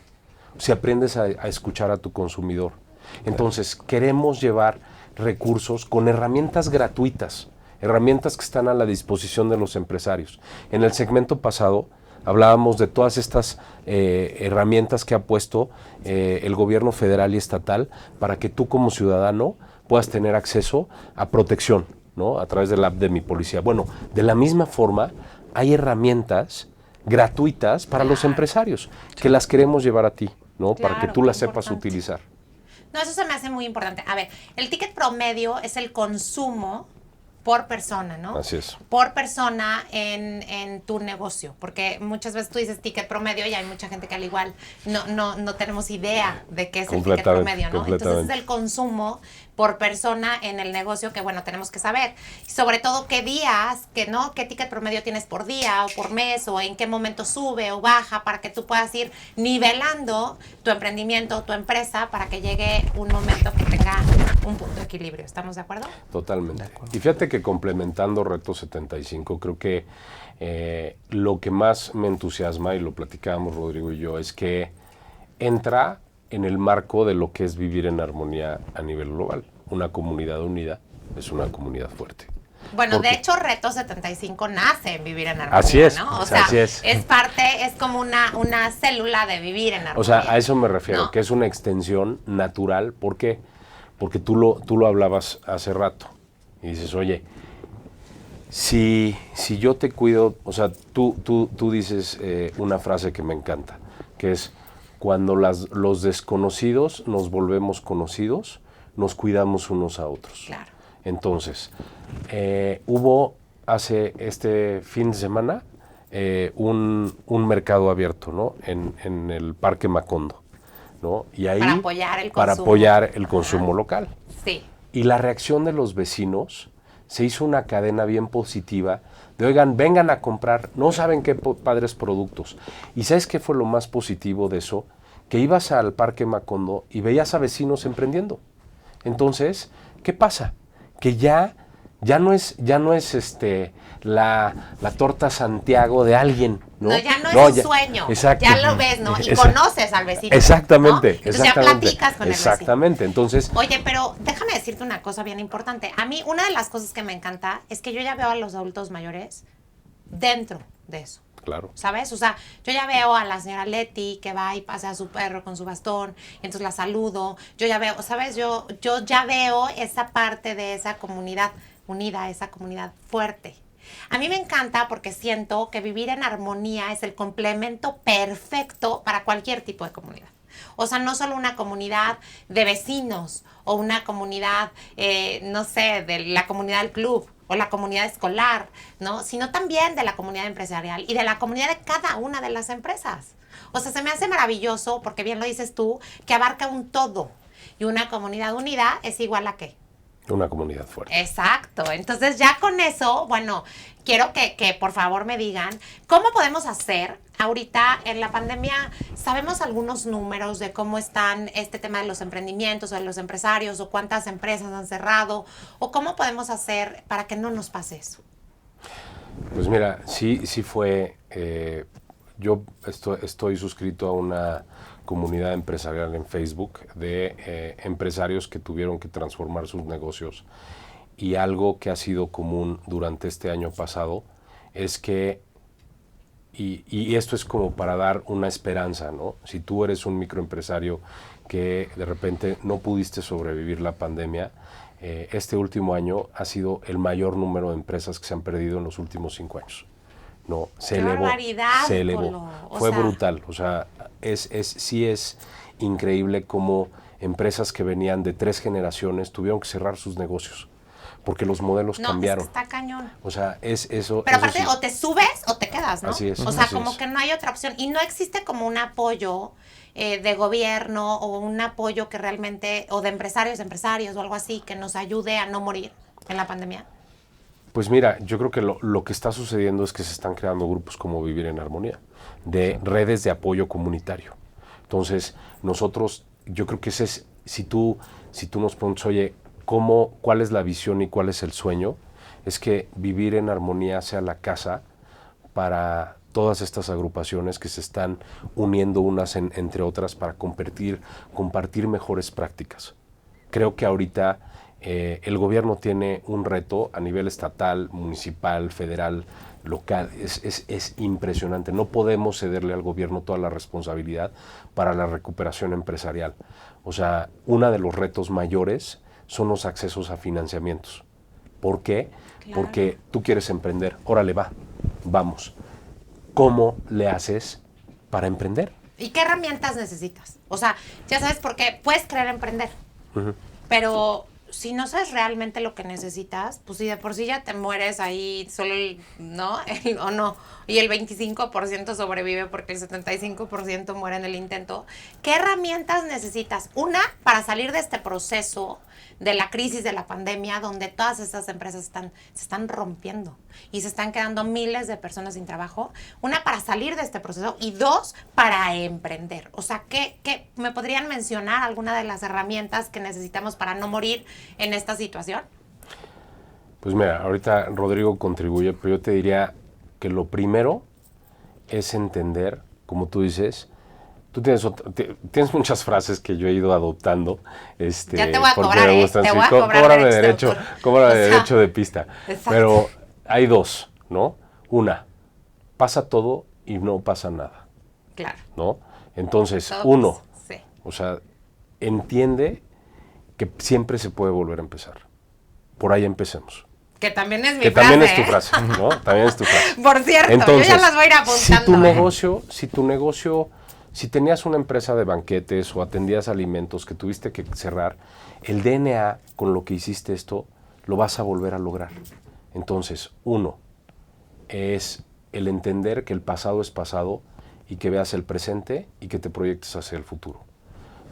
si aprendes a escuchar a tu consumidor. Entonces, queremos llevar recursos con herramientas gratuitas, herramientas que están a la disposición de los empresarios. En el segmento pasado hablábamos de todas estas herramientas que ha puesto el gobierno federal y estatal para que tú como ciudadano puedas tener acceso a protección, ¿no? A través de la app de Mi Policía. Bueno, de la misma forma hay herramientas gratuitas para los empresarios que las queremos llevar a ti, ¿no? Claro, para que tú las muy sepas importante. utilizar. No, eso se me hace muy importante. A ver, el ticket promedio es el consumo por persona, ¿no? Así es. Por persona en tu negocio, porque muchas veces tú dices ticket promedio y hay mucha gente que al igual no tenemos idea de qué es el ticket promedio, ¿no? Entonces es el consumo por persona en el negocio que, bueno, tenemos que saber. Sobre todo qué días, qué ticket promedio tienes por día o por mes o en qué momento sube o baja para que tú puedas ir nivelando tu emprendimiento o tu empresa para que llegue un momento que tenga un punto de equilibrio. ¿Estamos de acuerdo? Totalmente. Y fíjate que complementando Reto 75, creo que lo que más me entusiasma, y lo platicábamos Rodrigo y yo, es que entra en el marco de lo que es vivir en armonía a nivel global. Una comunidad unida es una comunidad fuerte. Bueno, Porque de hecho, Reto 75 nace en Vivir en Armonía, así es, ¿no? O sea, así es. Es como una célula de Vivir en Armonía. O sea, a eso me refiero, ¿no? que es una extensión natural. ¿Por qué? Porque tú lo hablabas hace rato. Y dices, oye, si yo te cuido, o sea, tú dices una frase que me encanta, que es, cuando los desconocidos nos volvemos conocidos, nos cuidamos unos a otros. Claro. Entonces, hubo hace este fin de semana un mercado abierto, ¿no? En el Parque Macondo, ¿no? Y ahí, para apoyar el consumo local. Sí. Y la reacción de los vecinos se hizo una cadena bien positiva de, oigan, vengan a comprar, no saben qué padres productos. ¿Y sabes qué fue lo más positivo de eso? Que ibas al Parque Macondo y veías a vecinos emprendiendo. Entonces, ¿qué pasa? Que ya Ya no es la torta Santiago de alguien, ¿no? No, ya no es un sueño. Exacto. Ya lo ves, ¿no? Y conoces al vecino. Exactamente, ¿no? Entonces exactamente. ya platicas con el vecino. Exactamente, entonces... Oye, pero déjame decirte una cosa bien importante. A mí, una de las cosas que me encanta es que yo ya veo a los adultos mayores dentro de eso. Claro. ¿Sabes? O sea, yo ya veo a la señora Leti que va y pasea a su perro con su bastón, y entonces la saludo. Yo ya veo, ¿sabes? Yo ya veo esa parte de esa comunidad unida, esa comunidad fuerte. A mí me encanta porque siento que vivir en armonía es el complemento perfecto para cualquier tipo de comunidad. O sea, no solo una comunidad de vecinos o una comunidad, no sé, de la comunidad del club o la comunidad escolar, ¿no? Sino también de la comunidad empresarial y de la comunidad de cada una de las empresas. O sea, se me hace maravilloso, porque bien lo dices tú, que abarca un todo. Y una comunidad unida es igual a ¿qué? Una comunidad fuerte. Exacto. Entonces ya con eso, bueno, quiero que por favor me digan cómo podemos hacer ahorita en la pandemia. Sabemos algunos números de cómo están este tema de los emprendimientos o de los empresarios, o cuántas empresas han cerrado, o cómo podemos hacer para que no nos pase eso. Pues mira, sí fue... yo estoy suscrito a una comunidad empresarial en Facebook de empresarios que tuvieron que transformar sus negocios, y algo que ha sido común durante este año pasado es que, y esto es como para dar una esperanza, ¿no? Si tú eres un microempresario que de repente no pudiste sobrevivir la pandemia, este último año ha sido el mayor número de empresas que se han perdido en los últimos 5 años. No, se elevó. Barbaridad, Se elevó. Polo. Fue brutal. O sea, sí es increíble cómo empresas que venían de 3 generaciones tuvieron que cerrar sus negocios porque los modelos cambiaron. Es que está cañón. O sea, es eso. Pero eso aparte, sí. o te subes o te quedas, ¿no? Así es. O sea, así como es. que no hay otra opción. Y no existe como un apoyo de gobierno o un apoyo que realmente, o de empresarios o algo así, que nos ayude a no morir en la pandemia. Pues mira, yo creo que lo que está sucediendo es que se están creando grupos como Vivir en Armonía, de redes de apoyo comunitario. Entonces, nosotros, yo creo que ese es, si tú nos preguntas, oye, ¿cuál es la visión y cuál es el sueño? Es que Vivir en Armonía sea la casa para todas estas agrupaciones que se están uniendo unas entre otras para compartir mejores prácticas. Creo que ahorita el gobierno tiene un reto a nivel estatal, municipal, federal, local. Es impresionante. No podemos cederle al gobierno toda la responsabilidad para la recuperación empresarial. O sea, uno de los retos mayores son los accesos a financiamientos. ¿Por qué? Claro. Porque tú quieres emprender. Órale, vamos. ¿Cómo le haces para emprender? ¿Y qué herramientas necesitas? O sea, ya sabes, porque puedes querer emprender, pero si no sabes realmente lo que necesitas, pues si de por sí ya te mueres ahí solo, ¿no? O no. Y el 25% sobrevive porque el 75% muere en el intento. ¿Qué herramientas necesitas? Una, para salir de este proceso de la crisis de la pandemia, donde todas estas empresas se están rompiendo y se están quedando miles de personas sin trabajo. Una, para salir de este proceso, y 2, para emprender. O sea, ¿qué me podrían mencionar alguna de las herramientas que necesitamos para no morir en esta situación? Pues mira, ahorita Rodrigo contribuye, pero yo te diría que lo primero es entender, como tú dices, tú tienes muchas frases que yo he ido adoptando. Ya te voy a cobrar, te voy a cobrar cóbrame derecho de pista. Exacto. Pero hay 2, ¿no? Una, pasa todo y no pasa nada. Claro. ¿No? Entonces, todo, uno, sí. O sea, entiende que siempre se puede volver a empezar. Por ahí empecemos. Que también es mi que frase. También es tu frase, ¿no? También es tu frase. Por cierto, entonces, yo ya las voy a ir apuntando. Si tenías una empresa de banquetes o atendías alimentos que tuviste que cerrar, el DNA con lo que hiciste esto lo vas a volver a lograr. Entonces, 1 es el entender que el pasado es pasado y que veas el presente y que te proyectes hacia el futuro.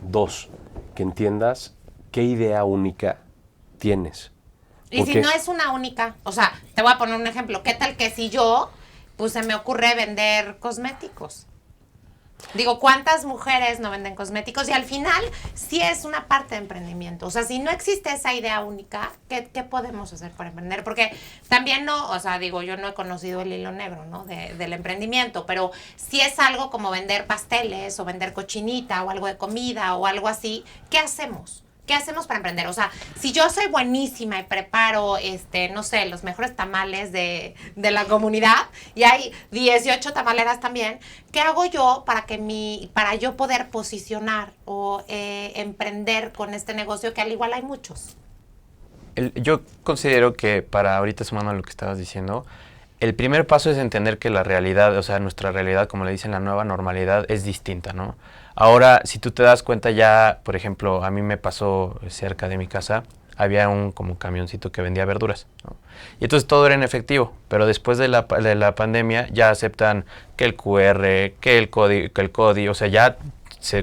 2, que entiendas qué idea única tienes. Y si no es una única, o sea, te voy a poner un ejemplo. ¿Qué tal que si yo, pues se me ocurre vender cosméticos? Digo, ¿cuántas mujeres no venden cosméticos? Y al final sí es una parte de emprendimiento. O sea, si no existe esa idea única, ¿qué podemos hacer para emprender? Porque también no, o sea, digo, yo no he conocido el hilo negro, ¿no? Del emprendimiento, pero si es algo como vender pasteles o vender cochinita o algo de comida o algo así, ¿qué hacemos? ¿Qué hacemos para emprender? O sea, si yo soy buenísima y preparo, no sé, los mejores tamales de la comunidad y hay 18 tamaleras también, ¿qué hago yo para yo poder posicionar o emprender con este negocio que al igual hay muchos? Yo considero que para ahorita sumando a lo que estabas diciendo, el primer paso es entender que la realidad, o sea, nuestra realidad, como le dicen, la nueva normalidad es distinta, ¿no? Ahora, si tú te das cuenta ya, por ejemplo, a mí me pasó cerca de mi casa, había un como camioncito que vendía verduras, ¿no? Y entonces todo era en efectivo, pero después de la pandemia ya aceptan que el QR, que el código, o sea, ya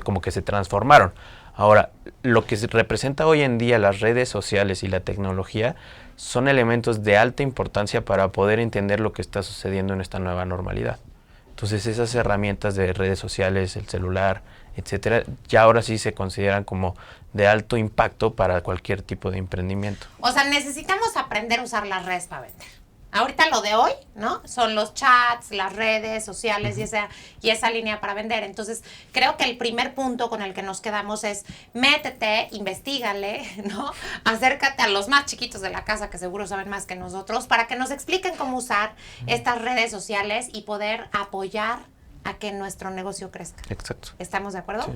como que se transformaron. Ahora, lo que representa hoy en día las redes sociales y la tecnología son elementos de alta importancia para poder entender lo que está sucediendo en esta nueva normalidad. Entonces esas herramientas de redes sociales, el celular, etcétera, ya ahora sí se consideran como de alto impacto para cualquier tipo de emprendimiento. O sea, necesitamos aprender a usar las redes para vender. Ahorita lo de hoy, ¿no? Son los chats, las redes sociales y esa línea para vender. Entonces, creo que el primer punto con el que nos quedamos es métete, investígale, ¿no? Acércate a los más chiquitos de la casa que seguro saben más que nosotros para que nos expliquen cómo usar estas redes sociales y poder apoyar a que nuestro negocio crezca. Exacto. ¿Estamos de acuerdo? Sí.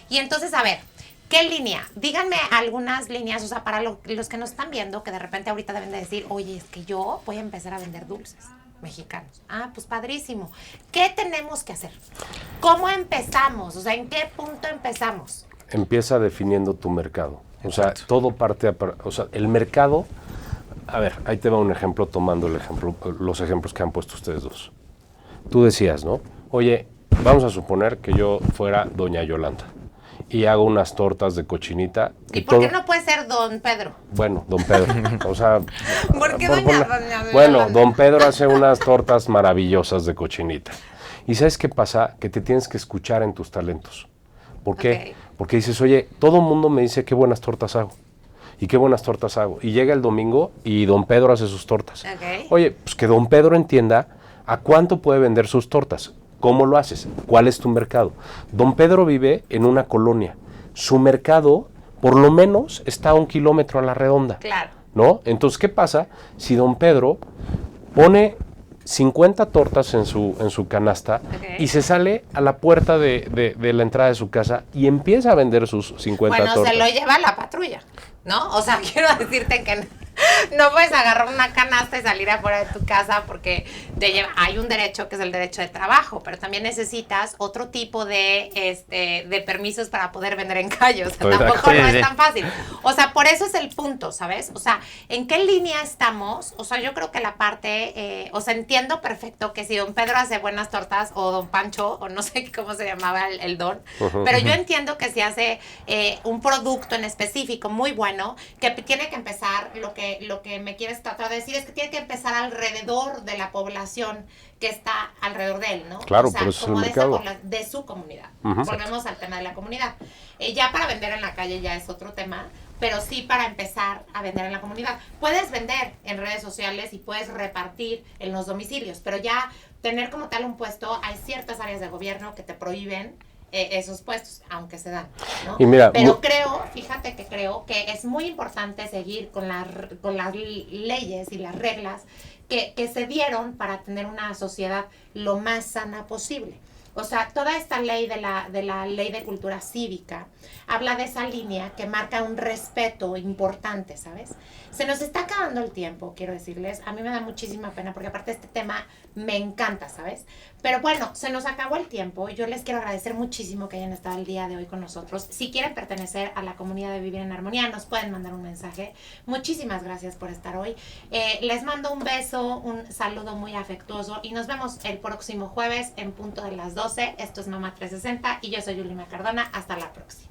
Y entonces, a ver, ¿qué línea? Díganme algunas líneas, o sea, para los que nos están viendo, que de repente ahorita deben de decir, oye, es que yo voy a empezar a vender dulces mexicanos. Ah, pues padrísimo. ¿Qué tenemos que hacer? ¿Cómo empezamos? O sea, ¿en qué punto empezamos? Empieza definiendo tu mercado. O sea, Exacto. todo parte, o sea, el mercado, a ver, ahí te va un ejemplo tomando los ejemplos que han puesto ustedes dos. Tú decías, ¿no? Oye, vamos a suponer que yo fuera doña Yolanda y hago unas tortas de cochinita. ¿Y por qué no puede ser don Pedro? Bueno, don Pedro, o sea... ¿Por qué doña Bueno, Yolanda? don Pedro hace unas tortas maravillosas de cochinita. ¿Y sabes qué pasa? Que te tienes que escuchar en tus talentos. ¿Por qué? Ok. Porque dices, oye, todo el mundo me dice qué buenas tortas hago. Y qué buenas tortas hago. Y llega el domingo y don Pedro hace sus tortas. Ok. Oye, pues que don Pedro entienda a cuánto puede vender sus tortas. ¿Cómo lo haces? ¿Cuál es tu mercado? Don Pedro vive en una colonia. Su mercado, por lo menos, está a 1 kilómetro a la redonda. Claro. ¿No? Entonces, ¿qué pasa si don Pedro pone 50 tortas en su canasta y se sale a la puerta de la entrada de su casa y empieza a vender sus 50 tortas? Bueno, se lo lleva a la patrulla, ¿no? O sea, quiero decirte que no puedes agarrar una canasta y salir afuera de tu casa porque hay un derecho que es el derecho de trabajo, pero también necesitas otro tipo de permisos para poder vender en calle. O sea, tampoco no es tan fácil. O sea, por eso es el punto, ¿sabes? O sea, ¿en qué línea estamos? O sea, yo creo que la parte, o sea, entiendo perfecto que si don Pedro hace buenas tortas o don Pancho, o no sé cómo se llamaba el don, pero yo entiendo que si hace un producto en específico muy bueno, que tiene que empezar, lo que me quieres tratar de decir es que tiene que empezar alrededor de la población que está alrededor de él, ¿no? Claro, o sea, pero eso es como el mercado. de su comunidad. Volvemos al tema de la comunidad. Ya para vender en la calle ya es otro tema, pero sí para empezar a vender en la comunidad. Puedes vender en redes sociales y puedes repartir en los domicilios, pero ya tener como tal un puesto, hay ciertas áreas de gobierno que te prohíben esos puestos, aunque se dan, ¿no? Y mira, pero fíjate que creo que es muy importante seguir con las leyes y las reglas que se dieron para tener una sociedad lo más sana posible. O sea, toda esta ley de la ley de cultura cívica habla de esa línea que marca un respeto importante, ¿sabes? Se nos está acabando el tiempo, quiero decirles. A mí me da muchísima pena porque aparte este tema me encanta, ¿sabes? Pero bueno, se nos acabó el tiempo. Yo les quiero agradecer muchísimo que hayan estado el día de hoy con nosotros. Si quieren pertenecer a la comunidad de Vivir en Armonía, nos pueden mandar un mensaje. Muchísimas gracias por estar hoy. Les mando un beso, un saludo muy afectuoso y nos vemos el próximo jueves en punto de las 12. Esto es Mama 360 y yo soy Yulima Cardona. Hasta la próxima.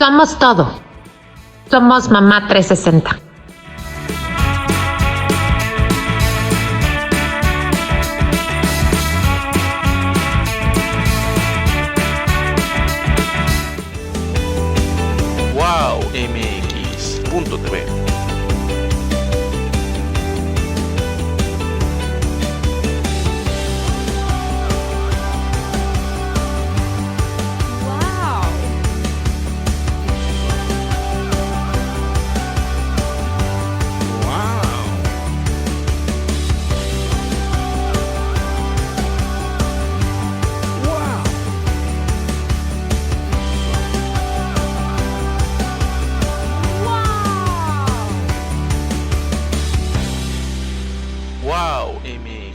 Somos todo. Somos Mamá 360. Wow MX.tv. Wow. Wow MX.